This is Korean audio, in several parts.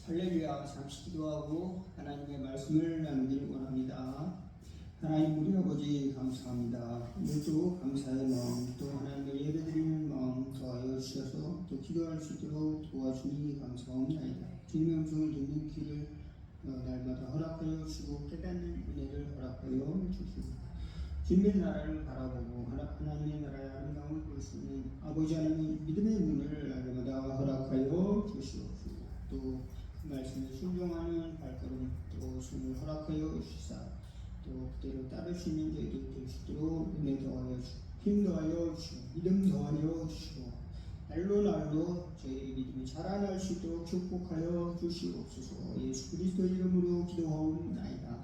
할렐루야. 잠시 기도하고 하나님의 말씀을 나누기를 원합니다. 하나님 우리 아버지 감사합니다. 오늘도 감사의 마음 또 하나님의 예배드리는 마음 더하여 주셔서 또 기도할 수 있도록 도와주니 감사합니다. 주님의 음성을 듣는 귀를 날마다 허락하여 주시고 깨닫는 은혜를 허락하여 주시고 주님의 나라를 바라보고 하나님의 나라의 아름다움을 볼 수 있는 아버지 하나님의 믿음의 문을 날마다 허락하여 주시옵시고 또 그 말씀에 순종하는 발걸음 또 손을 허락하여 주시사 또 그대로 따를 수 있는 저희들 될 수 있도록 은혜 더하여 주시고 힘 더하여 주시고 믿음 더하여 주시고 날로 저희의 믿음이 자라날 수 있도록 축복하여 주시옵소서. 예수 그리스도의 이름으로 기도하옵나이다.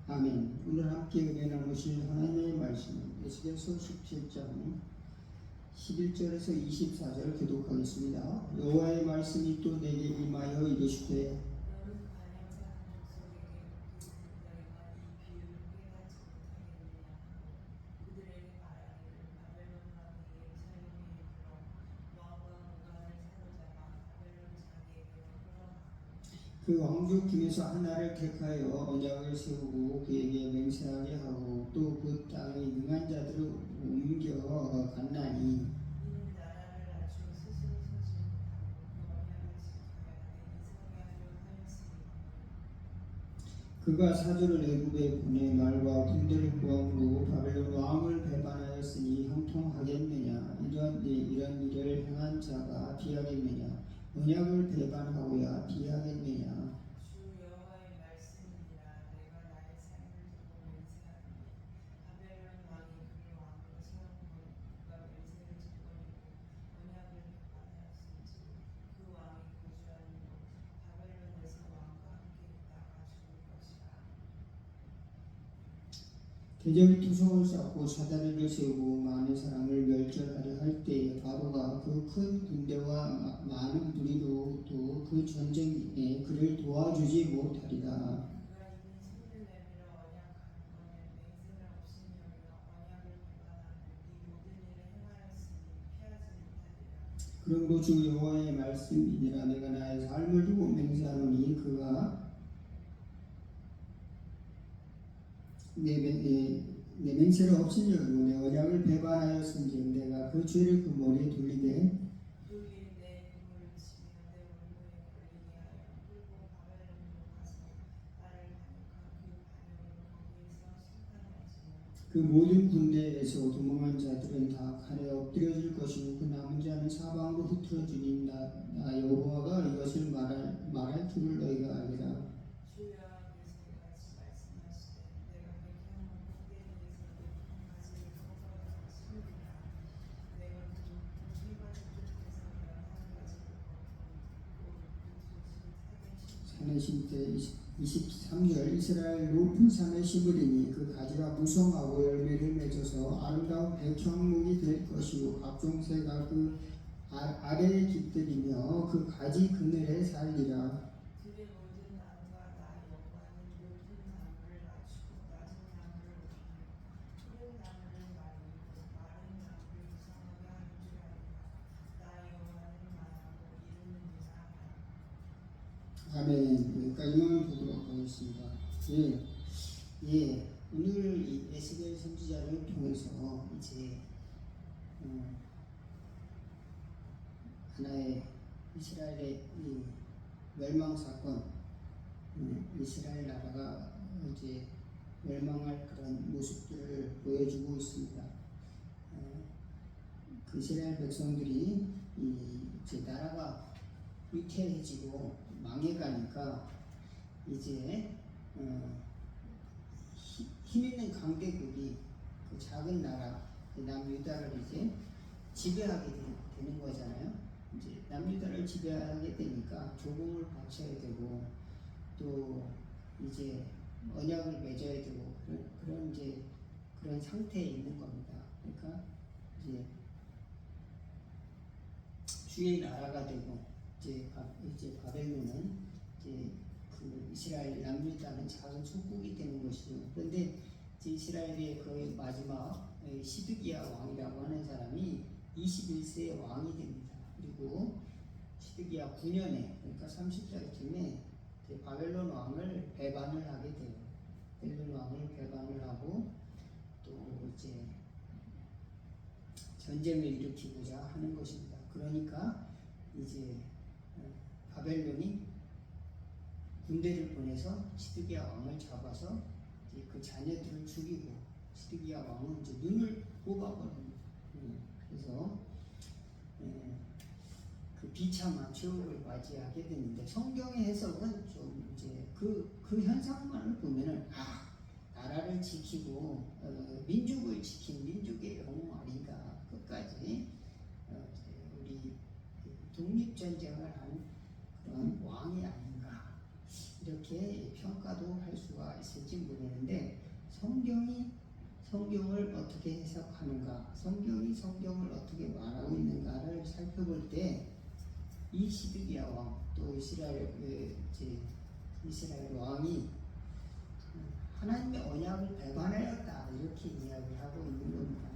아멘. 오늘 함께 은혜 나누실 하나님의 말씀은 에스겔서 17장 11절에서 24절 교독하겠습니다. 여호와의 말씀이 또 내게 임하여 이르시되 그 왕족 중에서 하나를 택하여 언약을 세우고 그에게 맹세하게 하고 또 그 땅에 능한 자들을 옮겨 갔나니 그가 사절을 애굽에 보내 말과 군대를 구함으로 바벨론 왕을 배반하였으니 형통하겠느냐. 이런 일을 행한 자가 비하겠느냐. 언약을 배반하고야 비하겠느냐. 주 여호와의 말씀이니라. 내가 나의 삶을 두고 맹세하노니 바벨론 왕이 그를 왕으로 세웠고 그가 맹세를 저버리고 언약을 배반하였은즉 그 왕이 거주하는 곳 바벨론에서 왕과 함께 있다가 죽을 것이라. 대적이 투성을 쌓고 사다리를 세우고 많은 사람을 멸절하려 할 때에 바로가 그 큰 군대와 많은 무리로도 그 전쟁에 그를 도와주지 못하리라. 그가 이미 손을 내밀어 언약하거늘 맹세를 없이 여겨 언약을 배반하고 이 모든 일을 행하였으니 피하지 못하리라. 그러므로 주 여호와의 말씀이니라. 내가 나의 삶을 두고 맹세하노니 그가 내 맹세를 없인 여기고 내 언약을 배반하였은즉 내가 그 죄를 그 머리에 돌리되 그 위에 내 이름을 치며 내 얼굴에 걸리게 하여 끌고 바벨론으로 가서 나를 반역한 그 반역으로 거기에서 심판하였으며 그 모든 군대에서 도망한 자들은 다 칼에 엎드려질 것이고 그 남은 자는 사방으로 흩어지니 나 여호와가 이것을 말할 줄을 너희가 알리라. 주 여호와께서 이같이 말씀하시되 내가 백향목 꼭대기에서 높은 가지를 꺾어 심으리라. 내가 그 높은 쇠가지 끝에서 연한 가지를 꺾고 그 솥을 산에 심으리라. 산에 심때 23절 이스라엘 높은 산에 심으리니 그 가지가 무성하고 열매를 맺어서 아름다운 백향목이 될 것이요 각종 새가 그 아래에 깃들이며 그 가지 그늘에 살리라. 들의 모든 나무가 나 여호와는 높은 나무를 낮추고 낮은 나무를 높이며 푸른 나무를 말리고 마른 나무를 이상하게 하는 줄 알라. 나 여호와는 말하고 이루느니라. 아멘. 여기까지만 보도록 하겠습니다. 오늘 이 에스겔 선지자를 통해서 이제 하나의 이스라엘의 이 멸망 사건, 이스라엘 나라가 이제 멸망할 그런 모습들을 보여주고 있습니다. 그 이스라엘 백성들이 이제 나라가 위태해지고 망해가니까 이제 힘 있는 강대국이 그 작은 나라 남유다를 이제 지배하게 되는 거잖아요. 이제 남유다를 지배하게 되니까 조공을 바쳐야 되고 또 이제 언약을 맺어야 되고 그런 이제 그런 상태에 있는 겁니다. 그러니까 이제 주의 나라가 되고 이제 바벨론은 이제 그 이스라엘 남유다는 작은 속국이 되는 것이죠. 그런데 이제 이스라엘의 그 마지막 시드기야 왕이라고 하는 사람이 21세의 왕이 됩니다. 그리고 시드기야 9년에 그러니까 30살쯤에 바벨론 왕을 배반을 하게 돼요. 바벨론 왕을 배반을 하고 또 이제 전쟁을 일으키고자 하는 것입니다. 그러니까 이제 바벨론이 군대를 보내서 시드기야 왕을 잡아서 이제 그 자녀들을 죽이고 시드기야 왕은 이제 눈을 뽑아버립니다. 그래서 그 비참한 최후를 맞이하게 되는데 성경의 해석은 좀 이제 그 현상만을 보면은 나라를 지키고 민족을 지킨 민족의 영웅 아닌가 끝까지 우리 독립전쟁을 한 그런 왕이 아닌가 이렇게 평가도 할 수가 있을지 모르는데 성경을 어떻게 해석하는가 성경이 성경을 어떻게 말하고 있는가를 살펴볼 때 이 시드기야 왕 또 이스라엘 왕이 하나님의 언약을 배반하였다 이렇게 이야기를 하고 있는 겁니다.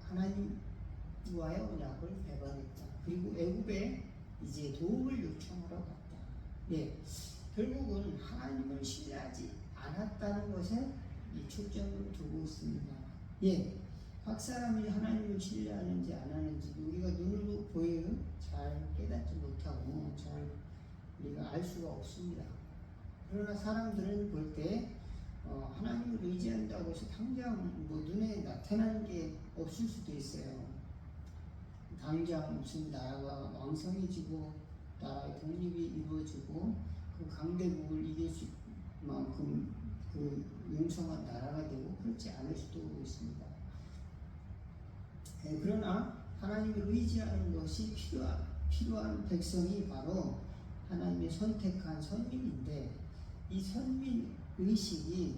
하나님과의 언약을 배반했다. 그리고 애굽에 이제 도움을 요청하러 갔다. 네, 결국은 하나님을 신뢰하지 않았다는 것에 이 초점을 두고 있습니다. 예, 각 사람이 하나님을 신뢰하는지 안 하는지 우리가 눈으로 보여 잘 깨닫지 못하고 잘 우리가 알 수가 없습니다. 그러나 사람들은 볼 때 하나님을 의지한다고 해서 당장 뭐 눈에 나타나는 게 없을 수도 있어요. 당장 무슨 나라가 왕성해지고 나라의 독립이 이루어지고 그 강대국을 이길 수 만큼 그 용성한 나라가 되고 그렇지 않을 수도 있습니다. 그러나 하나님을 의지하는 것이 필요한 백성이 바로 하나님의 선택한 선민인데 이 선민 의식이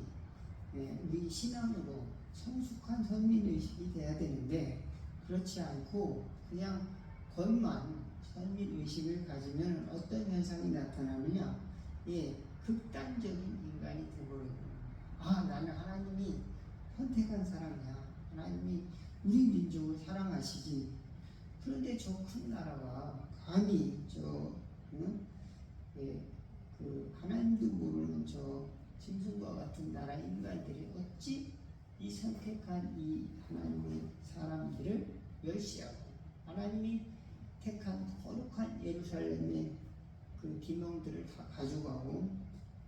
우리 신앙으로 성숙한 선민 의식이 돼야 되는데 그렇지 않고 그냥 겉만 선민 의식을 가지면 어떤 현상이 나타나느냐? 극단적인 인간이 되어버리고 나는 하나님이 선택한 사람이야. 하나님이 우리 민족을 사랑하시지. 그런데 저 큰 나라가 감히 그 하나님도 모르는 저 짐승과 같은 나라 인간들이 어찌 이 선택한 이 하나님의 사람들을 멸시하고 하나님이 택한 거룩한 예루살렘의 그 기명들을 다 가져가고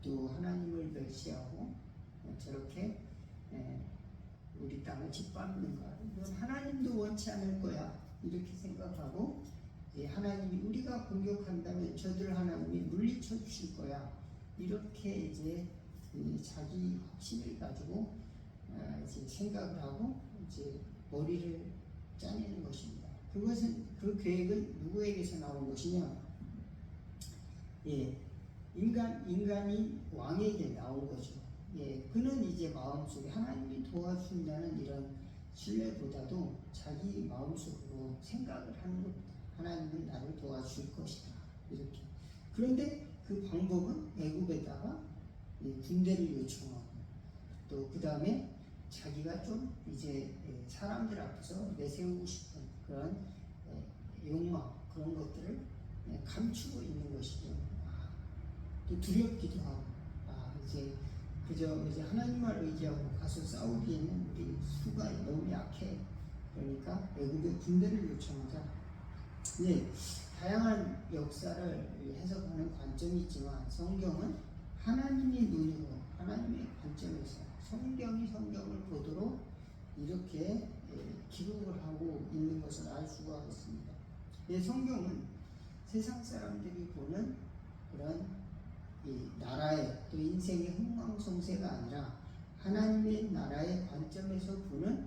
또 하나님을 멸시하고 저렇게 우리 땅을 짓밟는가? 이건 하나님도 원치 않을 거야. 이렇게 생각하고 하나님이 우리가 공격한다면 저들 하나님이 물리쳐 주실 거야. 이렇게 이제 자기 확신을 가지고 이제 생각을 하고 이제 머리를 짜내는 것입니다. 그 계획은 누구에게서 나온 것이냐? 인간이 왕에게 나온 거죠. 그는 이제 마음속에 하나님이 도와준다는 이런 신뢰보다도 자기 마음속으로 생각을 하는 겁니다. 하나님은 나를 도와줄 것이다. 이렇게. 그런데 그 방법은 애굽에다가 군대를 요청하고 또 그 다음에 자기가 좀 이제 사람들 앞에서 내세우고 싶은 그런 욕망 그런 것들을 감추고 있는 것이죠. 또 두렵기도 하고 이제 하나님만 의지하고 가서 싸우기에는 우리 수가 너무 약해. 그러니까 애굽에 군대를 요청하자. 다양한 역사를 해석하는 관점이 있지만 성경은 하나님의 눈으로 하나님의 관점에서 성경을 보도록 이렇게 기록을 하고 있는 것을 알 수가 있습니다. 성경은 세상 사람들이 보는 그런 이 나라의 또 인생의 흥망성쇠가 아니라 하나님의 나라의 관점에서 보는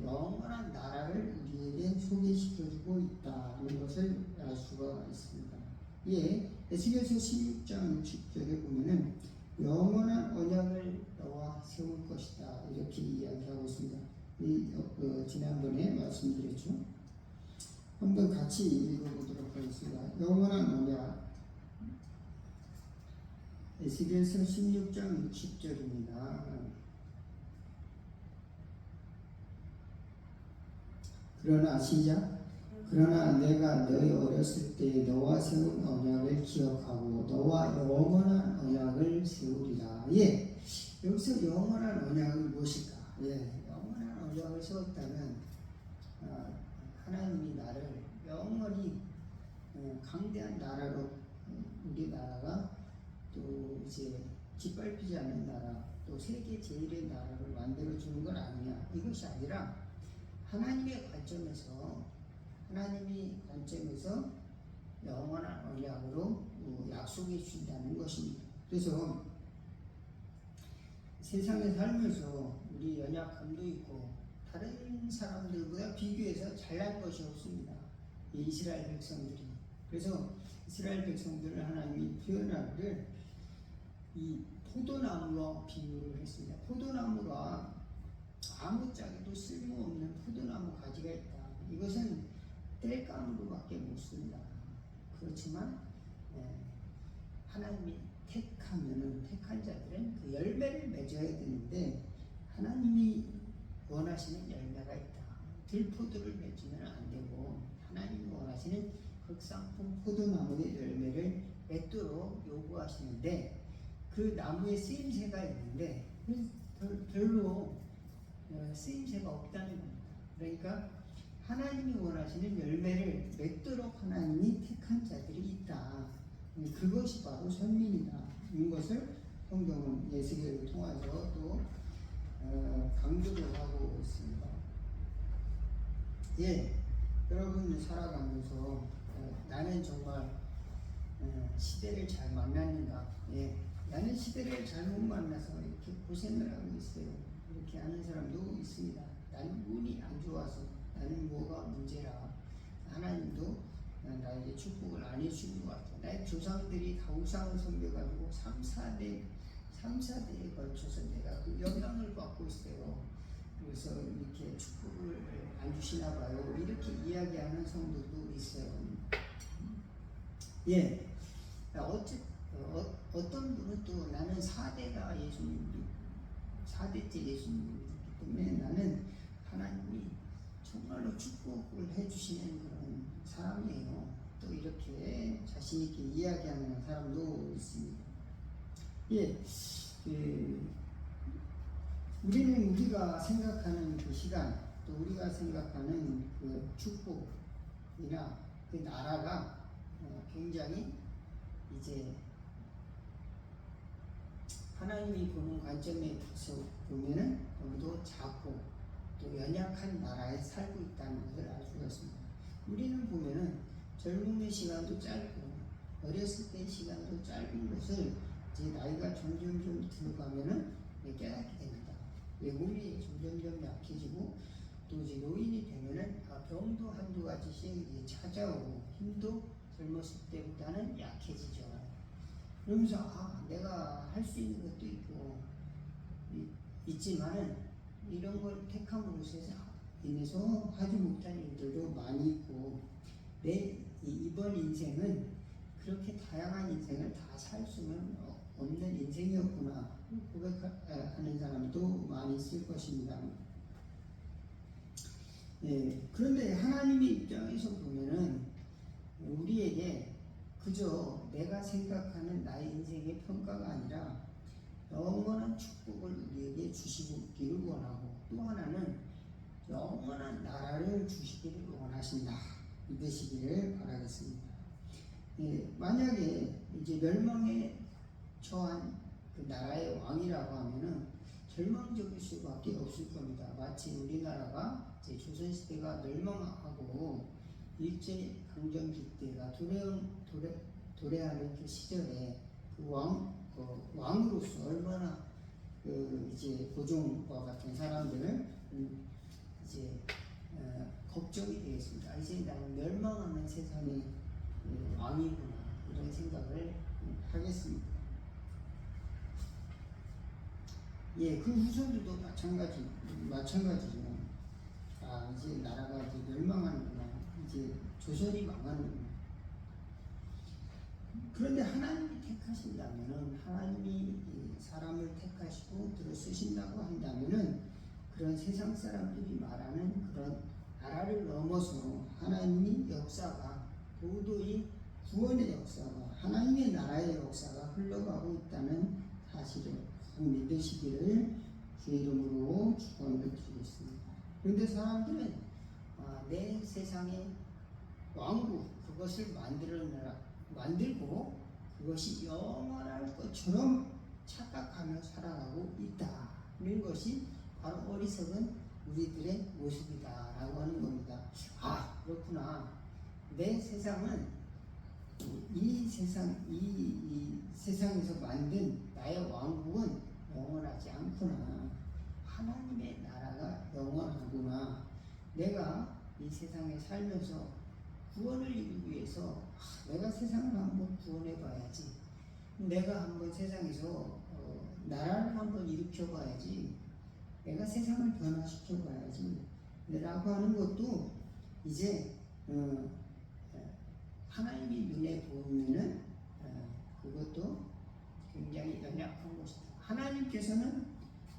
영원한 나라를 우리에게 소개시켜주고 있다는 것을 알 수가 있습니다. 에스겔서 16장 60절에 보면은 영원한 언약을 너와 세울 것이다 이렇게 이야기하고 있습니다. 지난번에 말씀드렸죠. 한번 같이 읽어보도록 하겠습니다. 영원한 언약 에스겔서 16장 60절입니다. 그러나 시작 그러나 내가 너희 어렸을 때 너와 세운 언약을 기억하고 너와 영원한 언약을 세우리라. 예, 여기서 영원한 언약은 무엇일까? 예, 영원한 언약을 세웠다면 하나님이 나를 영원히 강대한 나라로 우리 나라가 또 이제 짓밟히지 않는 나라 또 세계 제일의 나라를 만들어 주는 건 아니냐. 이것이 아니라 하나님의 관점에서 영원한 언약으로 약속해 주신다는 것입니다. 그래서 세상에 살면서 우리 연약함도 있고 다른 사람들보다 비교해서 잘난 것이 없습니다. 이 이스라엘 백성들이. 그래서 이스라엘 백성들을 하나님이 표현하기를 이 포도나무와 비유를 했습니다. 포도나무가 아무짝에도 쓸모없는 포도나무 가지가 있다. 이것은 땔감으로밖에 못 씁니다. 그렇지만 하나님이 택한 자들은 그 열매를 맺어야 되는데 하나님이 원하시는 열매가 있다. 들포도를 맺으면 안 되고 하나님이 원하시는 흑상품 포도나무의 열매를 맺도록 요구하시는데 그 나무에 쓰임새가 있는데 별로 쓰임새가 없다는 겁니다. 그러니까 하나님이 원하시는 열매를 맺도록 하나님이 택한 자들이 있다. 그것이 바로 선민이다. 이것을 성경은 예수를 통해서 또 강조를 하고 있습니다. 예, 여러분 살아가면서 나는 정말 시대를 잘 만났는가? 예, 나는 시대를 잘못 만나서 이렇게 고생을 하고 있어요. 이렇게 하는 사람도 있습니다. 나는 운이 안 좋아서 나는 뭐가 문제라 하나님도 나에게 축복을 안 해주는 것 같아요. 나의 조상들이 다 우상을 섬겨가지고 3, 4대에 걸쳐서 내가 그 영향을 받고 있어요. 그래서 이렇게 축복을 안 주시나 봐요. 이렇게 이야기하는 성도도 있어요. 예, 어떤 분은 또 나는 4대가 예수님이 4대째 예수님이기 때문에 나는 하나님이 정말로 축복을 해주시는 그런 사람이에요. 또 이렇게 자신있게 이야기하는 사람도 있습니다. 예, 우리는 우리가 생각하는 그 시간, 또 우리가 생각하는 그 축복이나 그 나라가 굉장히 이제 하나님이 보는 관점에 서 보면은 너무도 작고 또 연약한 나라에 살고 있다는 것을 알 수가 있습니다. 우리는 보면은 젊음의 시간도 짧고 어렸을 때의 시간도 짧은 것을 이제 나이가 점점 들어가면은 깨닫게 됩니다. 몸이 점점 약해지고 또 이제 노인이 되면은 병도 한두 가지씩 찾아오고 힘도 젊었을 때보다는 약해지죠. 그러면서 내가 할 수 있는 것도 있고 있지만은 이런 걸 택함으로써 인해서 하지 못한 일들도 많이 있고 내 이번 인생은 그렇게 다양한 인생을 다 살 수는 없는 인생이었구나 고백하는 사람도 많이 있을 것입니다. 그런데 하나님의 입장에서 보면은 우리에게 그저 내가 생각하는 나의 인생의 평가가 아니라 영원한 축복을 우리에게 주시기를 원하고 또 하나는 영원한 나라를 주시기를 원하신다. 믿으시기를 바라겠습니다. 만약에 이제 멸망에 처한 그 나라의 왕이라고 하면은 절망적일 수밖에 없을 겁니다. 마치 우리나라가 이제 조선시대가 멸망하고 일제강점기 때가 도래하는 그 시절에 그 왕으로서 얼마나 이제 고종과 같은 사람들을 이제 걱정이 되겠습니다. 이제 나는 멸망하는 세상의 왕이구나 이런 생각을 하겠습니다. 예, 그 후손들도 마찬가지죠. 이제 나라가 이제 멸망하는구나. 이제 조선이 망하는구나. 그런데 하나님이 택하신다면은 하나님이 사람을 택하시고 들어 쓰신다고 한다면은 그런 세상 사람들이 말하는 그런 나라를 넘어서 하나님의 역사가 도저히 구원의 역사가 하나님의 나라의 역사가 흘러가고 있다는 사실을 꼭 믿으시기를 주의 이름으로 축원을 드리겠습니다. 그런데 사람들은 내 세상의 왕국 그것을 만들고 그것이 영원할 것처럼 착각하며 살아가고 있다는 것이 바로 어리석은 우리들의 모습이다라고 하는 겁니다. 그렇구나. 내 세상은 이 세상에서 만든 나의 왕국은 영원하지 않구나. 하나님의 나라가 영원하구나. 내가 이 세상에 살면서 구원을 이루기 위해서 내가 세상을 한번 구원해 봐야지. 내가 한번 세상에서 나라를 한번 일으켜 봐야지. 내가 세상을 변화시켜 봐야지. 라고 하는 것도 이제 하나님이 눈에 보이면은 그것도 굉장히 연약한 것이다. 하나님께서는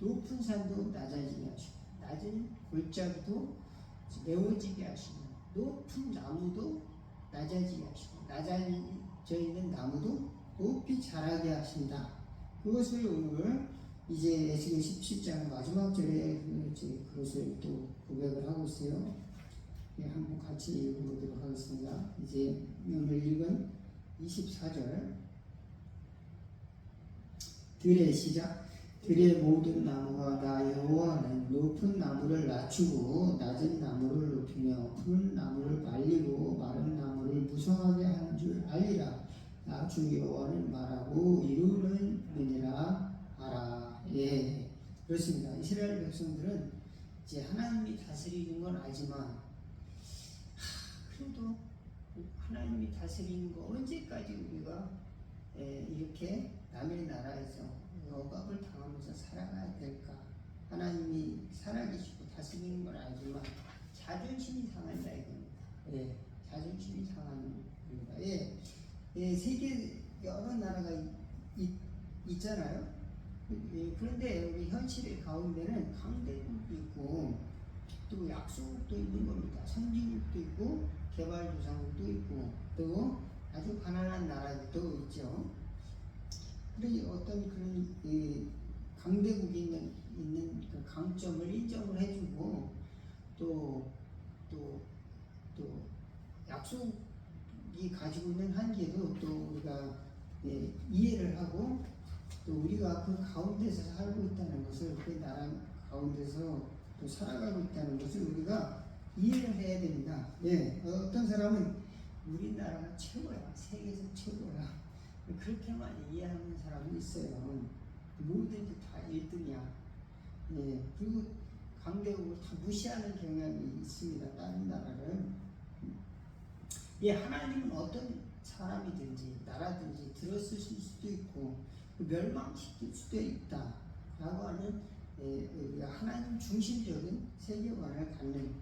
높은 산도 낮아지게 하시고 낮은 골짜기도 메워지게 하시고 높은 나무도 낮아지게 하시고 낮아져 있는 나무도 높이 자라게 하신다. 그것을 오늘 이제 에스겔 17장 마지막 절에 그것을 또 고백을 하고 있어요. 한번 같이 읽어보도록 하겠습니다. 이제 오늘 읽은 24절 들의 시작. 들의 모든 나무가 나 여호와는 높은 나무를 낮추고 낮은 나무를 높이며 푸른 나무를 말리고 마른 나무를 무성하게 하는 줄 알리라. 나 주 여호와는 말하고 이루느니라 하라. 예, 그렇습니다. 이스라엘 백성들은 이제 하나님이 다스리는 건 알지만 그래도 하나님이 다스리는 거 언제까지 우리가 이렇게 남의 나라에서 억압을 당하면서 살아가야 될까? 하나님이 살아계시고 다스리는 건 알지만 자존심이 상한다 이겁니다. 자존심이 상하는 겁니다. 세계 여러 나라가 있잖아요. 그런데 우리 현실 가운데는 강대국도 있고 또 약소국도 있는 겁니다. 선진국도 있고 개발도상국도 있고 또 아주 가난한 나라도 있죠. 그러니 어떤 그런 강대국이 있는 그 강점을 인정을 해주고 또 약속이 가지고 있는 한계도 또 우리가 이해를 하고 또 우리가 그 가운데서 살고 있다는 것을 그 나라 가운데서 또 살아가고 있다는 것을 우리가 이해를 해야 됩니다. 어떤 사람은 우리나라가 최고야, 세계에서 최고야. 그렇게만 이해하는 사람이 있어요. 뭐든지 다 1등이야. 그리고 강대국을 다 무시하는 경향이 있습니다. 다른 나라를. 하나님은 어떤 사람이든지 나라든지 들어쓰실 수도 있고 멸망시킬 수도 있다. 라고 하는 우리가 하나님 중심적인 세계관을 갖는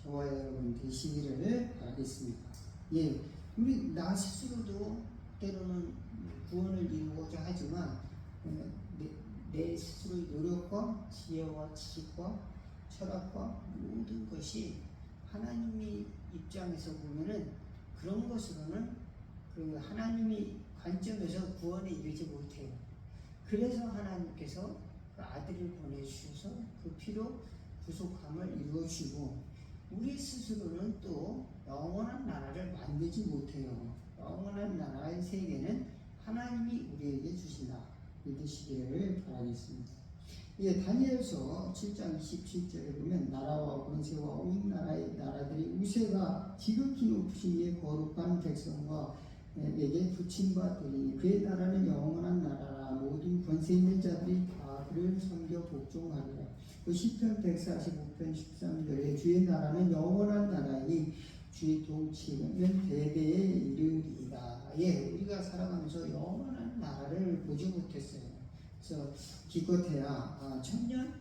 저와 여러분 되시기를 바라겠습니다. 우리 나 스스로도 때로는 구원을 이루고자 하지만 내 스스로의 노력과 지혜와 지식과 철학과 모든 것이 하나님의 입장에서 보면은 그런 것으로는 그 하나님의 관점에서 구원에 이르지 못해요. 그래서 하나님께서 그 아들을 보내주셔서 그 피로 구속함을 이루어주고 우리 스스로는 또 영원한 나라를 만들지 못해요. 영원한 나라의 세계는 하나님이 우리에게 주신다. 믿으시기를 바라겠습니다. 다니엘서 7장 27절에 보면 나라와 권세와 온 나라들이 우세가 지극히 높으신 이의 거룩한 백성과 에게 붙임받으니 그의 나라는 영원한 나라라. 모든 권세 있는 자들이 다 그를 섬겨 복종하리라. 그 시편 145편 13절에 주의 나라는 영원한 나라이니 주의 통치는 대대에 이르리이다. 우리가 살아가면서 영원한 나라를 보지 못했어요. 그래서 기껏해야 1000년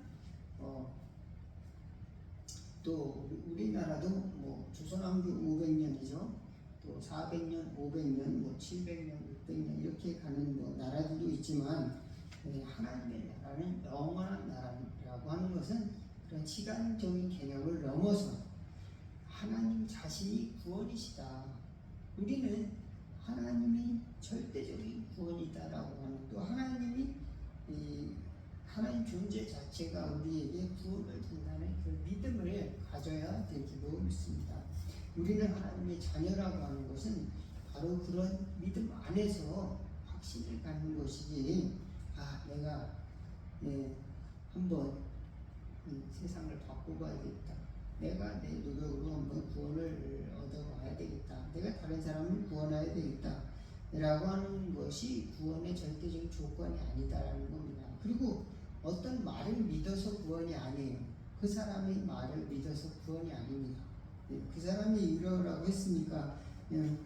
또 우리나라도 뭐 조선왕조 500년이죠. 또 400년, 500년, 700년, 600년 이렇게 가는 나라들도 있지만 하나님의 나라는 영원한 나라라고 하는 것은 그런 시간적인 개념을 넘어서 하나님 자신이 구원이시다. 우리는 하나님이 절대적인 구원이다라고 하는, 또 하나님이 하나님 존재 자체가 우리에게 구원을 준다는 그 믿음을 가져야 될 줄로 믿습니다. 우리는 하나님의 자녀라고 하는 것은 바로 그런 믿음 안에서 확신을 갖는 것이지, 내가 한번 세상을 바꿔봐야겠다, 내가 내 노력으로 한번 구원을 얻어봐야 되겠다, 내가 다른 사람을 구원해야 되겠다 라고 하는 것이 구원의 절대적인 조건이 아니다라는 겁니다. 그리고 어떤 말을 믿어서 구원이 아니에요. 그 사람의 말을 믿어서 구원이 아닙니다. 그 사람이 이러라고 했으니까 그냥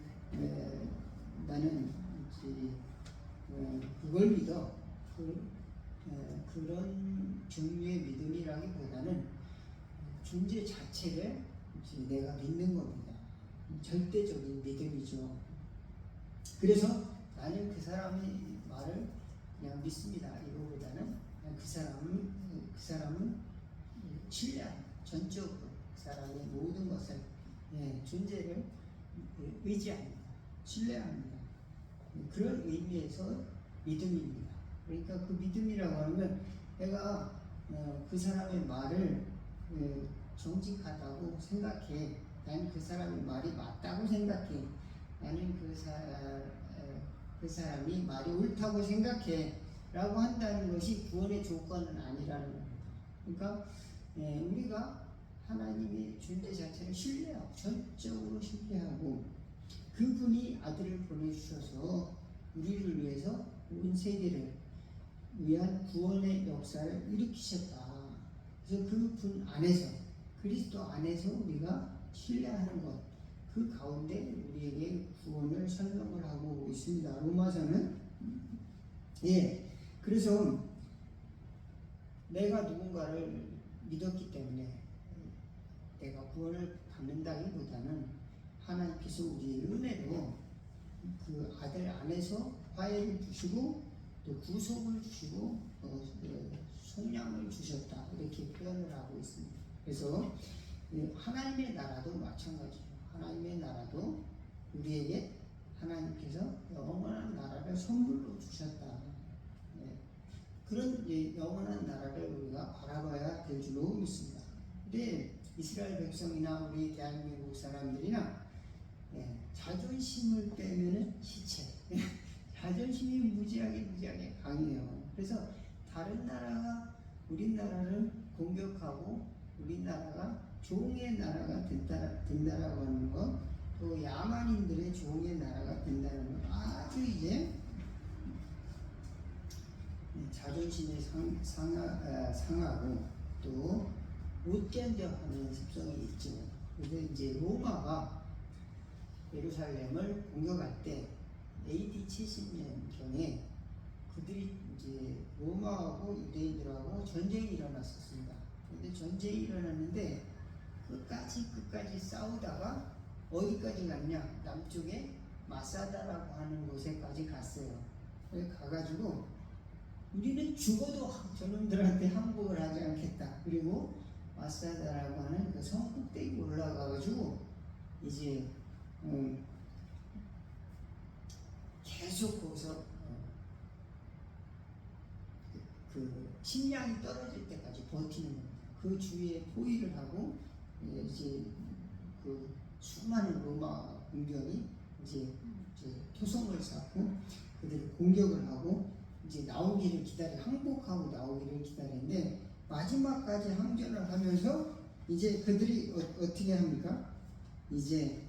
나는 그걸 믿어. 그런 종류의 믿음이라기보다는 존재 자체를 내가 믿는 겁니다. 절대적인 믿음이죠. 그래서 나는 그 사람의 말을 그냥 믿습니다, 이거보다는 그 사람은 신뢰합니다. 전적으로 그 사람의 모든 것을, 존재를 의지합니다. 신뢰합니다. 그런 의미에서 믿음입니다. 그러니까 그 믿음이라고 하면 내가 그 사람의 말을 정직하다고 생각해. 나는 그 사람의 말이 맞다고 생각해. 나는 그 사람이 말이 옳다고 생각해 라고 한다는 것이 구원의 조건은 아니라는 겁니다. 그러니까 우리가 하나님의 존재 자체를 신뢰하고, 전적으로 신뢰하고, 그분이 아들을 보내주셔서 우리를 위해서 온 세계를 위한 구원의 역사를 일으키셨다. 그래서 그분 안에서, 그리스도 안에서 우리가 신뢰하는 것, 그 가운데 우리에게 구원을 설명을 하고 있습니다. 로마서는 그래서 내가 누군가를 믿었기 때문에 내가 구원을 받는다기보다는 하나님께서 우리의 은혜로 그 아들 안에서 화해를 주시고 또 구속을 주시고 속량을 주셨다, 이렇게 표현을 하고 있습니다. 그래서 하나님의 나라도 마찬가지죠. 하나님의 나라도 우리에게 하나님께서 영원한 나라를 선물로 주셨다. 그런 영원한 나라를 우리가 바라봐야 될 줄로 믿습니다. 근데 이스라엘 백성이나 우리 대한민국 사람들이나 자존심을 빼면은 시체, 자존심이 무지하게 강해요. 그래서 다른 나라가 우리나라를 공격하고 우리나라가 종의 나라가 된다라고 하는 것, 또 야만인들의 종의 나라가 된다는 것, 아주 이제 자존심이 상하고 또 못 견뎌하는 습성이 있죠. 그래서 이제 로마가 예루살렘을 공격할 때 AD 70년경에 그들이 이제 로마하고 유대인들하고 전쟁이 일어났었습니다. 근데 전쟁이 일어났는데 끝까지 싸우다가 어디까지 갔냐? 남쪽에 마사다라고 하는 곳에까지 갔어요. 거기 가가지고 우리는 죽어도 저놈들한테 항복을 하지 않겠다. 그리고 마사다라고 하는 그 성 꼭대기 올라가가지고 이제 계속 거기서 그 식량이 떨어질 때까지 버티는 겁니다. 그 주위에 포위를 하고 이제 그 수많은 로마 군병이 이제 토성을 쌓고 그들을 공격을 하고 이제 나오기를 기다려, 항복하고 나오기를 기다리는데 마지막까지 항전을 하면서 이제 그들이 어떻게 합니까? 이제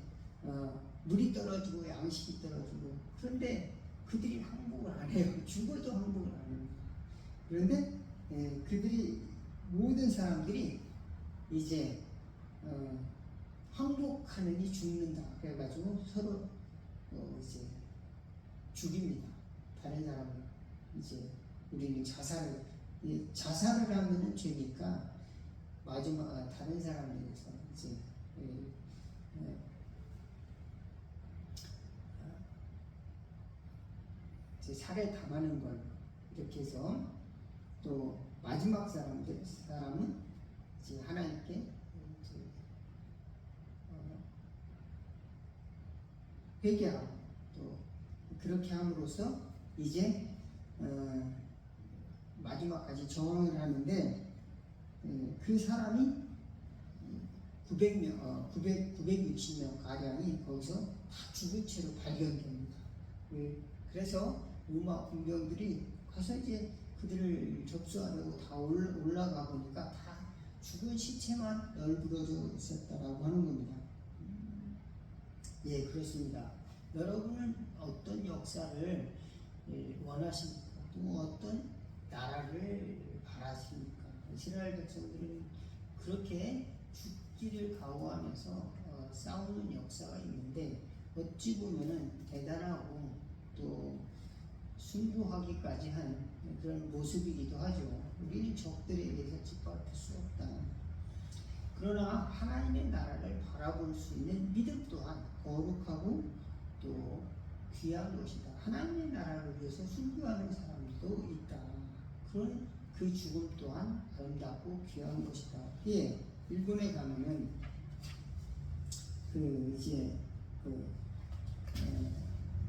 물이 떨어지고 양식이 떨어지고, 그런데 그들이 항복을 안 해요. 죽어도 항복을 안 합니다. 그런데 그들이 모든 사람들이 이제 항복하느니 죽는다 그래가지고 서로 이제 죽입니다. 다른 사람을 이제 우리는 자살을 하면은 죄니까 마지막 다른 사람에 대해서 이제 살해 당하는 걸 이렇게 해서, 또 마지막 사람은 이제 하나님께 회개하고 또 그렇게 함으로써 이제 마지막까지 저항을 하는데 그 사람이 960명 가량이 거기서 다 죽은 채로 발견됩니다. 그래서 로마 군병들이 가서 이제 그들을 접수하려고 다 올라가 보니까 다 죽은 시체만 널브러져 있었다라고 하는 겁니다. 예, 그렇습니다. 여러분은 어떤 역사를 원하십니까? 또 어떤 나라를 바라십니까? 이스라엘 백성들은 그렇게 죽기를 각오하면서 싸우는 역사가 있는데 어찌 보면은 대단하고 또 순교하기까지 한 그런 모습이기도 하죠. 우리는 적들에게서 짓밟힐 수 없다. 그러나 하나님의 나라를 바라볼 수 있는 믿음 또한 거룩하고 또 귀한 것이다. 하나님의 나라를 위해서 순교하는 사람도 있다. 그런 그 죽음 또한 아름답고 귀한 것이다. 예, 일본에 가면은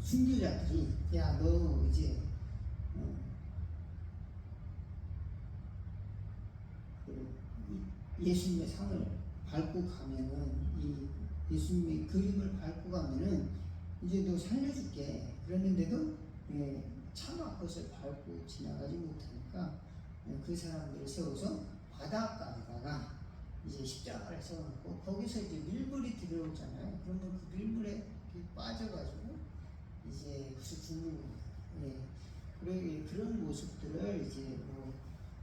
순교자들이 야 너 이제 예수님의 상을 밟고 가면은 이 예수님의 그림을 밟고 가면은 이제 너 살려줄게. 그랬는데도 차마 그것을 밟고 지나가지 못하니까 그 사람들을 세워서 바닷가에다가 이제 십자가를 세워놓고 거기서 이제 밀물이 들어오잖아요. 그러면 그 밀물에 빠져가지고 이제 그래서 죽는 겁니다. 그런 모습들을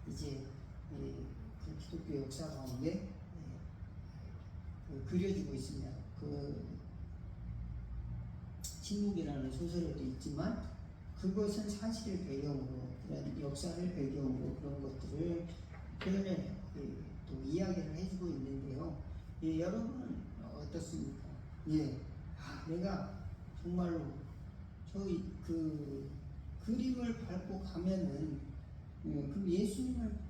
이제 그 기독교 역사 가운데 그려지고 있습니다. 그 침묵이라는 소설에도 있지만 그것은 사실을 배경으로 그런 역사를 배경으로 그런 것들을 표현을 또 이야기를 해주고 있는데요. 예, 여러분은 어떻습니까? 예, 내가 정말로 저희 그 그림을 밟고 가면은 그럼 예수님을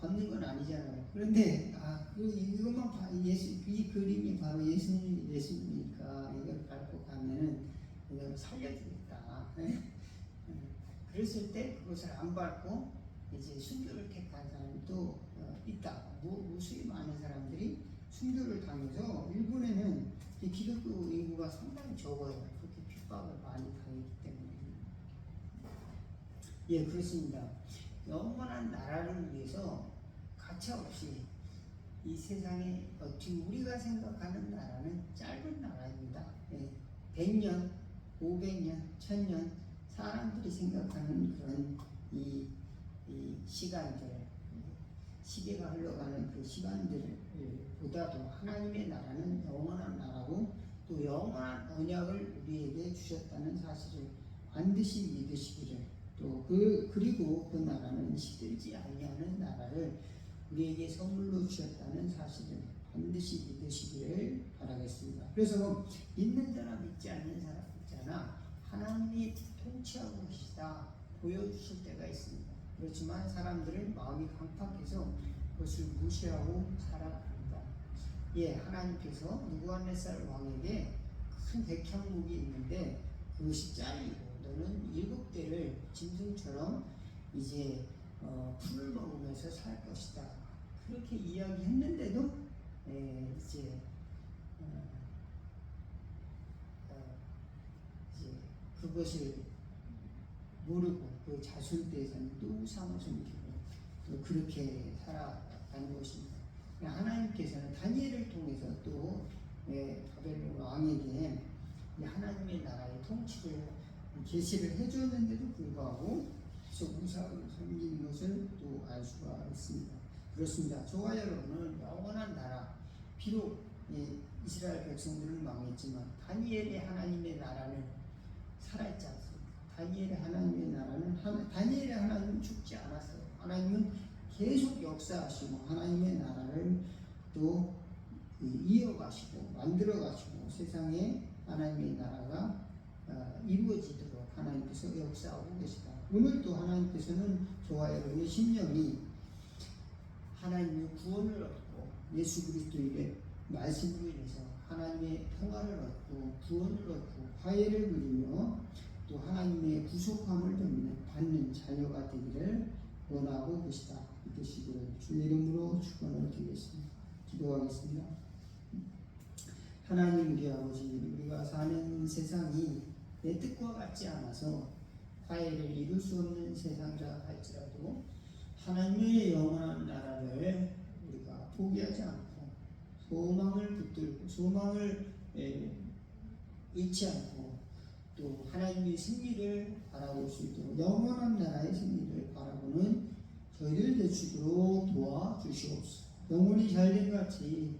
받는 건 아니잖아요. 그런데 이것만 이 그림이 바로 예수님이니까 이걸 밟고 가면은 이걸 살려주겠다. 그랬을 때 그것을 안 밟고 이제 순교를 택한 사람도 있다. 무수히 많은 사람들이 순교를 당해서 일본에는 기독교 인구가 상당히 적어요. 그렇게 핍박을 많이 당했기 때문에. 예, 그렇습니다. 영원한 나라를 위해서 가차없이 이 세상에 어찌 우리가 생각하는 나라는 짧은 나라입니다. 100년, 500년, 1000년 사람들이 생각하는 그런 이 시간들, 시대가 흘러가는 그 시간들보다도 하나님의 나라는 영원한 나라고 또 영원한 언약을 우리에게 주셨다는 사실을 반드시 믿으시기를 또 그리고 그 나라는 시들지 아니하는 나라를 우리에게 선물로 주셨다는 사실을 반드시 믿으시기를 바라겠습니다. 그래서 믿는 자나 믿지 않는 사람 있잖아 하나님이 통치하고 계시다 보여주실 때가 있습니다. 그렇지만 사람들은 마음이 강팍해서 그것을 무시하고 살아갑니다. 예, 하나님께서 느부갓네살 왕에게 큰 백향목이 있는데 그것이 잘리고 너는 7대를 짐승처럼 이제 풀을 먹으면서 살 것이다. 그렇게 이야기했는데도 이제 그것을 모르고 그 자손때에서는 또 우상을 섬기고 또 그렇게 살아가는 것입니다. 하나님께서는 다니엘을 통해서 또 바벨론 왕에게 하나님의 나라의 통치를 계시를 해줬는데도 불구하고 계속 우상을 섬기는 것을 또 알 수가 있습니다. 그렇습니다. 저와 여러분은 영원한 나라, 비록 이스라엘 백성들은 망했지만 다니엘의 하나님의 나라는 살아있지 않습니다. 다니엘의 하나님의 나라는 다니엘의 하나님은 죽지 않았어요. 하나님은 계속 역사하시고 하나님의 나라를 또 이어가시고 만들어가시고 세상에 하나님의 나라가 이루어지도록 하나님께서 역사하고 계시다. 오늘도 하나님께서는 저와 여러분의 심령이 하나님의 구원을 얻고 예수 그리스도의 말씀으로 인해서 하나님의 평화를 얻고 구원을 얻고 화해를 누리며 또 하나님의 구속함을 받는 자녀가 되기를 원하고 계시다. 믿으시기를 주의 이름으로 축원을 드리겠습니다. 기도하겠습니다. 하나님 우리 아버지, 우리가 사는 세상이 내 뜻과 같지 않아서 화해를 이룰 수 없는 세상이라 할지라도 하나님의 영원한 나라를 우리가 포기하지 않고 소망을 붙들고 소망을 잃지 않고 또 하나님의 승리를 바라볼 수 있도록 영원한 나라의 승리를 바라보는 저희들 되시도록 도와주시옵소서. 영혼이 잘된 같이